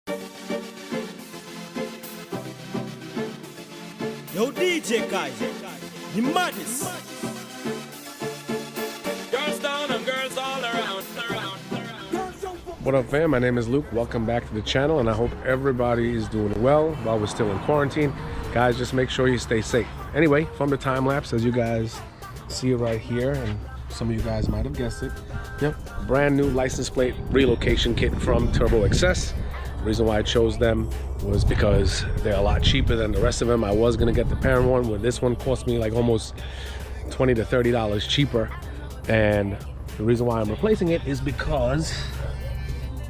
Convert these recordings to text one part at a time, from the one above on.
Yo, DJ Kai, the maddest. Girls down and girls all around. What up, fam? My name is Luke. Welcome back to the channel, and I hope everybody is doing well while we're still in quarantine. Guys, just make sure you stay safe. Anyway, from the time lapse, as you guys see it right here, and some of you guys might have guessed it. Yep, brand new license plate relocation kit from TurboXS. The reason why I chose them was because they're a lot cheaper than the rest of them. I was gonna get the parent one, but this one cost me like almost $20 to $30 cheaper. And the reason why I'm replacing it is because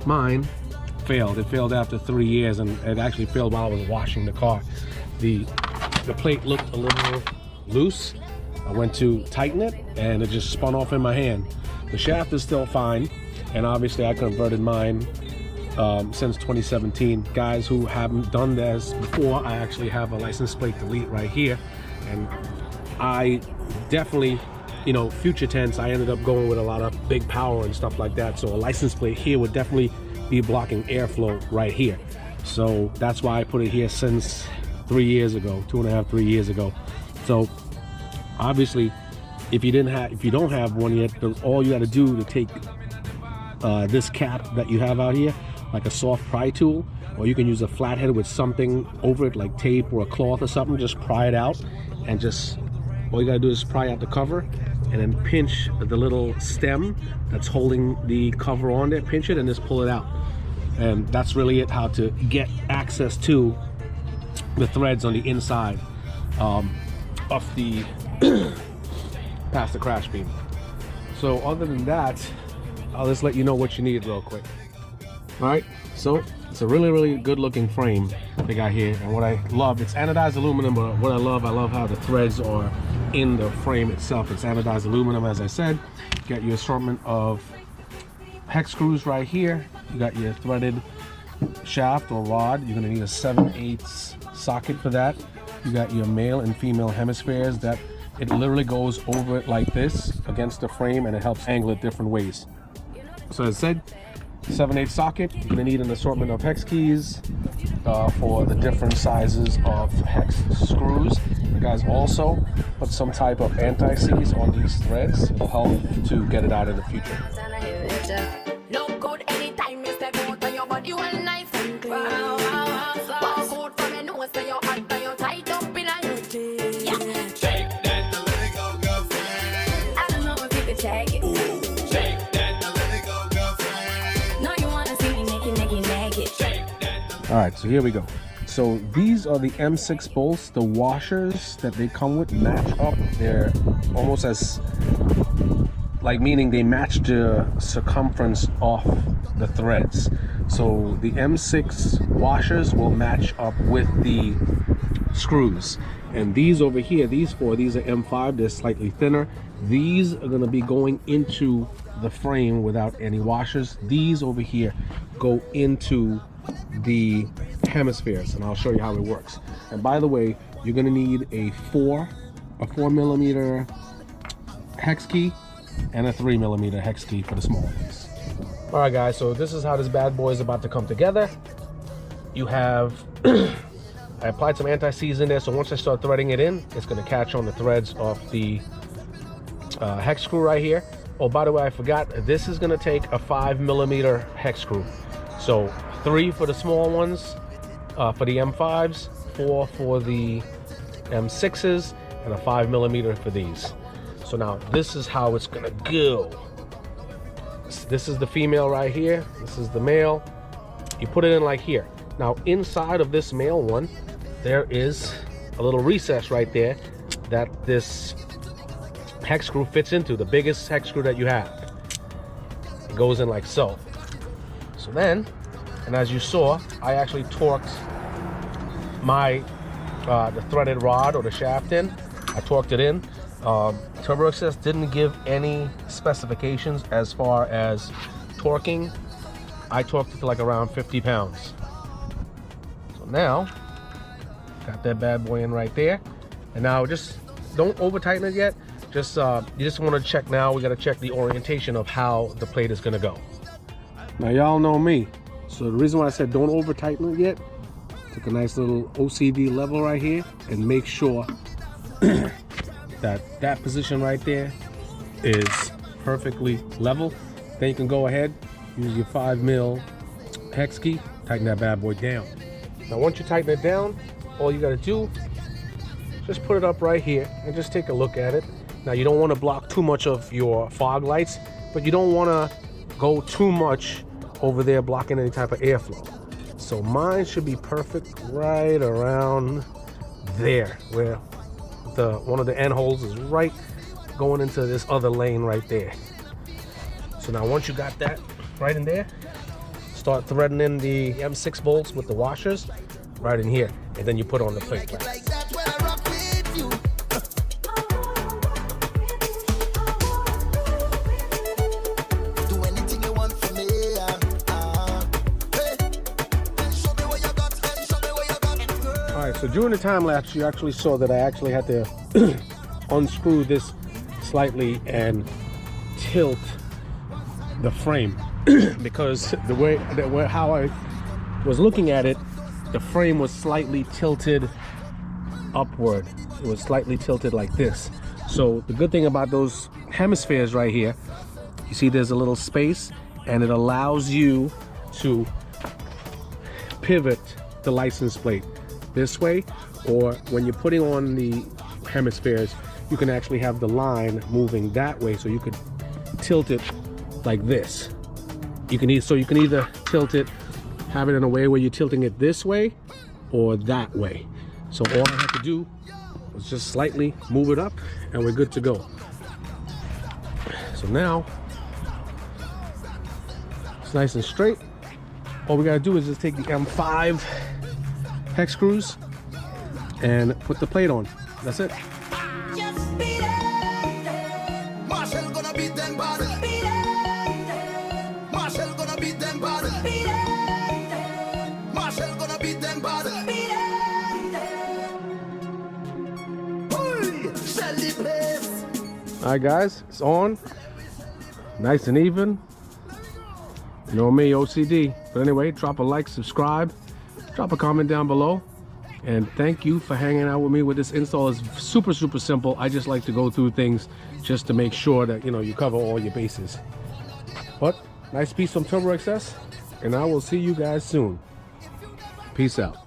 mine failed. It failed after 3 years, and it actually failed while I was washing the car. The plate looked a little loose. I went to tighten it and it just spun off in my hand. The shaft is still fine, and obviously I converted mine since 2017. Guys who haven't done this before, I actually have a license plate delete right here, and I definitely, you know, future tense, I ended up going with a lot of big power and stuff like that, so a license plate here would definitely be blocking airflow right here. So that's why I put it here since 3 years ago, 2.5, 3 years ago. So obviously, if you don't have one yet, all you got to do to take this cap that you have out here, like a soft pry tool, or you can use a flathead with something over it like tape or a cloth or something, just pry it out, and just all you got to do is pry out the cover and then pinch the little stem that's holding the cover on there, pinch it and just pull it out. And that's really it, how to get access to the threads on the inside of the past the crash beam. So other than that, I'll just let you know what you need real quick. All right, so it's a really good looking frame they got here, and what I love, it's anodized aluminum, but what I love how the threads are in the frame itself. It's anodized aluminum, as I said. You got your assortment of hex screws right here. You got your threaded shaft or rod. You're gonna need a 7/8 socket for that. You got your male and female hemispheres that it literally goes over it like this against the frame, and it helps angle it different ways. So as I said, 7/8 socket. You're gonna need an assortment of hex keys for the different sizes of hex screws. You guys also put some type of anti-seize on these threads. It'll help to get it out in the future. All right, so here we go. So these are the M6 bolts. The washers that they come with match up. They're almost as, like, meaning they match the circumference of the threads. So the M6 washers will match up with the screws. And these over here, these are M5, they're slightly thinner. These are gonna be going into the frame without any washers. These over here go into the hemispheres, and I'll show you how it works. And by the way, you're gonna need a 4mm hex key and a 3mm hex key for the small ones. All right, guys, so this is how this bad boy is about to come together. You have I applied some anti-seize in there, so once I start threading it in, it's gonna catch on the threads of the hex screw right here. Oh, by the way, I forgot, this is gonna take a 5mm hex screw. So 3 for the small ones, for the M5s, 4 for the M6s, and a 5mm for these. So now this is how it's gonna go. This is the female right here. This is the male. You put it in like here. Now inside of this male one, there is a little recess right there that this hex screw fits into, the biggest hex screw that you have. It goes in like so. So then, and as you saw, I actually torqued my the threaded rod or the shaft in. I torqued it in. TurboXS didn't give any specifications as far as torquing. I torqued it to like around 50 pounds. So now, got that bad boy in right there. And now just don't over tighten it yet. Just you just want to check now. We got to check the orientation of how the plate is going to go. Now y'all know me. So the reason why I said don't over tighten it yet, took a nice little OCD level right here and make sure that position right there is perfectly level. Then you can go ahead, use your 5mm hex key, tighten that bad boy down. Now once you tighten it down, all you gotta do, just put it up right here and just take a look at it. Now you don't want to block too much of your fog lights, but you don't want to go too much over there blocking any type of airflow. So mine should be perfect right around there, where one of the end holes is right going into this other lane right there. So now once you got that right in there, start threading in the M6 bolts with the washers right in here, and then you put on the plate clamp. Alright, so during the time lapse you actually saw that I actually had to unscrew this slightly and tilt the frame because the way how I was looking at it, the frame was slightly tilted upward. It was slightly tilted like this. So the good thing about those hemispheres right here, you see there's a little space and it allows you to pivot the license plate this way, or when you're putting on the hemispheres, you can actually have the line moving that way, so you could tilt it like this. You can either tilt it, have it in a way where you're tilting it this way or that way. So all I have to do is just slightly move it up and we're good to go. So now it's nice and straight. All we gotta do is just take the M5 hex screws and put the plate on. That's it. Alright guys, it's on. Nice and even. You know me, OCD. But anyway, drop a like, subscribe, drop a comment down below. And thank you for hanging out with me with this install. It's super simple. I just like to go through things just to make sure that you cover all your bases. But nice piece from TurboXS, and I will see you guys soon. Peace out.